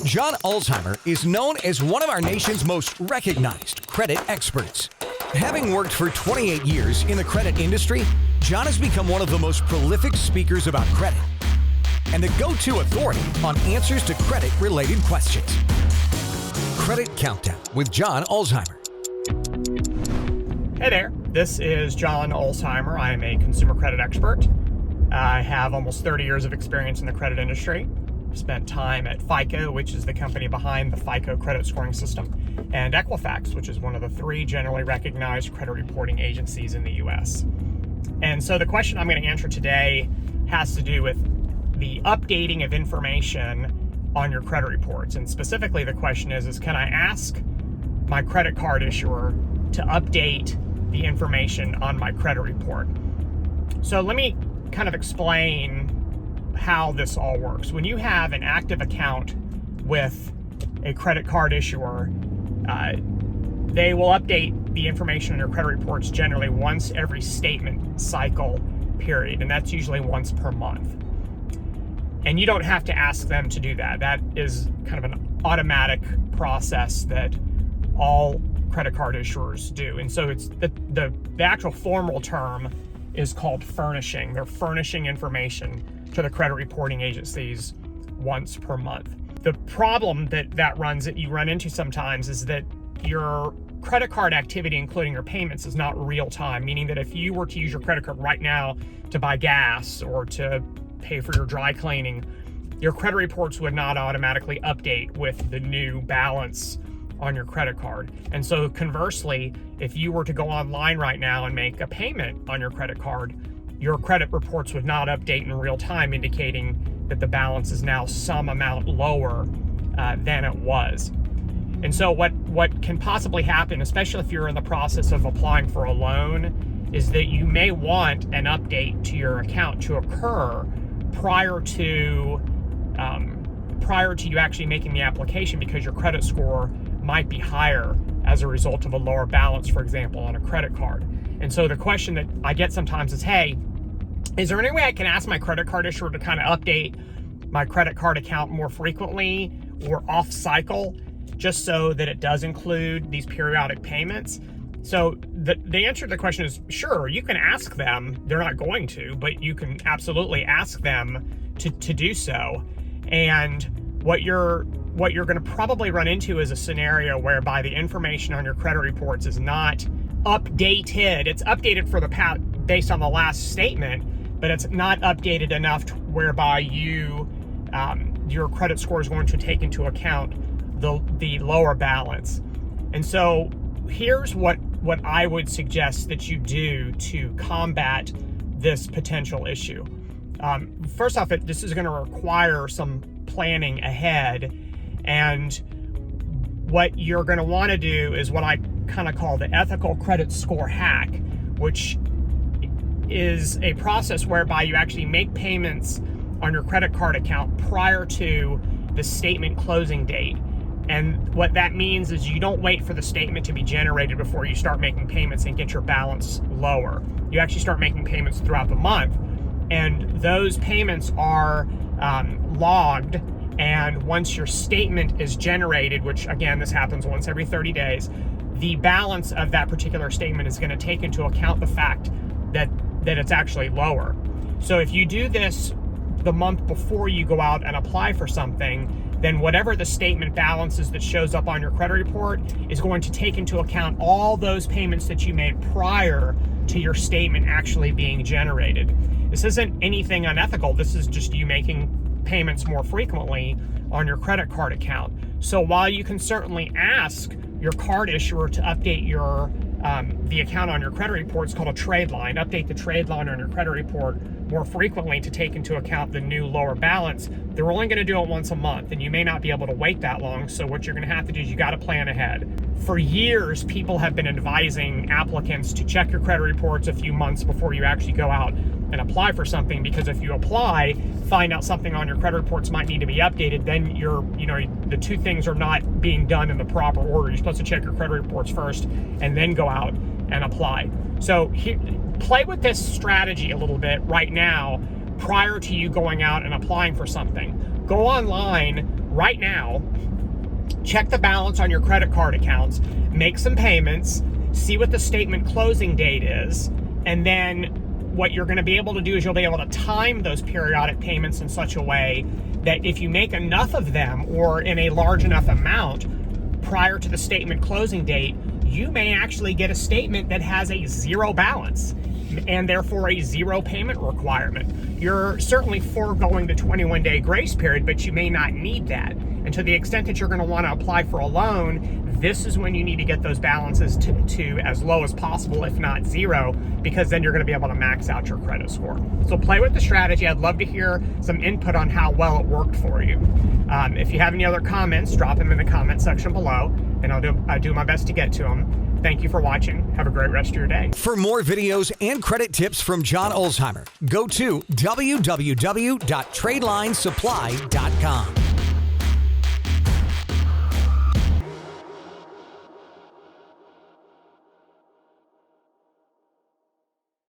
John Ulzheimer is known as one of our nation's most recognized credit experts. Having worked for 28 years in the credit industry, John has become one of the most prolific speakers about credit and the go-to authority on answers to credit-related questions. Credit Countdown with John Ulzheimer. Hey there, this is John Ulzheimer. I am a consumer credit expert. I have almost 30 years of experience in the credit industry. Spent time at FICO, which is the company behind the FICO credit scoring system, and Equifax, which is one of the three generally recognized credit reporting agencies in the US. And so the question I'm going to answer today has to do with the updating of information on your credit reports. And specifically the question is can I ask my credit card issuer to update the information on my credit report? So let me kind of explain how this all works. When you have an active account with a credit card issuer, they will update the information on your credit reports generally once every statement cycle period, and that's usually once per month. And you don't have to ask them to do that. That is kind of an automatic process that all credit card issuers do. And so it's the actual formal term is called furnishing. They're furnishing information to the credit reporting agencies once per month. The problem that you run into sometimes is that your credit card activity, including your payments, is not real time, meaning that if you were to use your credit card right now to buy gas or to pay for your dry cleaning, your credit reports would not automatically update with the new balance on your credit card. And so conversely, if you were to go online right now and make a payment on your credit card, your credit reports would not update in real time, indicating that the balance is now some amount lower than it was. And so what can possibly happen, especially if you're in the process of applying for a loan, is that you may want an update to your account to occur prior to you actually making the application, because your credit score might be higher as a result of a lower balance, for example, on a credit card. And so the question that I get sometimes is, hey, is there any way I can ask my credit card issuer to kind of update my credit card account more frequently or off cycle, just so that it does include these periodic payments? So the answer to the question is sure, you can ask them. They're not going to, but you can absolutely ask them to do so. And what you're going to probably run into is a scenario whereby the information on your credit reports is not updated. It's updated for the based on the last statement, but it's not updated enough whereby your credit score is going to take into account the lower balance. And so here's what I would suggest that you do to combat this potential issue. First off, this is going to require some planning ahead. And what you're going to want to do is what I kind of call the ethical credit score hack, which is a process whereby you actually make payments on your credit card account prior to the statement closing date. And what that means is you don't wait for the statement to be generated before you start making payments and get your balance lower. You actually start making payments throughout the month, and those payments are logged. And once your statement is generated, which again, this happens once every 30 days, the balance of that particular statement is going to take into account the fact that it's actually lower. So if you do this the month before you go out and apply for something, then whatever the statement balance is that shows up on your credit report is going to take into account all those payments that you made prior to your statement actually being generated. This isn't anything unethical. This is just you making payments more frequently on your credit card account. So while you can certainly ask your card issuer to update the account on your credit report, it's called a Tradeline, update the Tradeline on your credit report more frequently to take into account the new lower balance, they're only going to do it once a month, and you may not be able to wait that long. So what you're going to have to do is you got to plan ahead. For years, people have been advising applicants to check your credit reports a few months before you actually go out and apply for something, because if you apply, find out something on your credit reports might need to be updated, then the two things are not being done in the proper order. You're supposed to check your credit reports first and then go out and apply. So play with this strategy a little bit right now prior to you going out and applying for something. Go online, right now, check the balance on your credit card accounts, make some payments, see what the statement closing date is, and then what you're going to be able to do is you'll be able to time those periodic payments in such a way that if you make enough of them or in a large enough amount prior to the statement closing date, you may actually get a statement that has a zero balance and therefore a zero payment requirement. You're certainly foregoing the 21-day grace period, but you may not need that. And to the extent that you're going to want to apply for a loan, this is when you need to get those balances to as low as possible, if not zero, because then you're going to be able to max out your credit score. So play with the strategy. I'd love to hear some input on how well it worked for you. If you have any other comments, drop them in the comment section below, and I'll do my best to get to them. Thank you for watching. Have a great rest of your day. For more videos and credit tips from John Ulzheimer, go to www.tradelinesupply.com.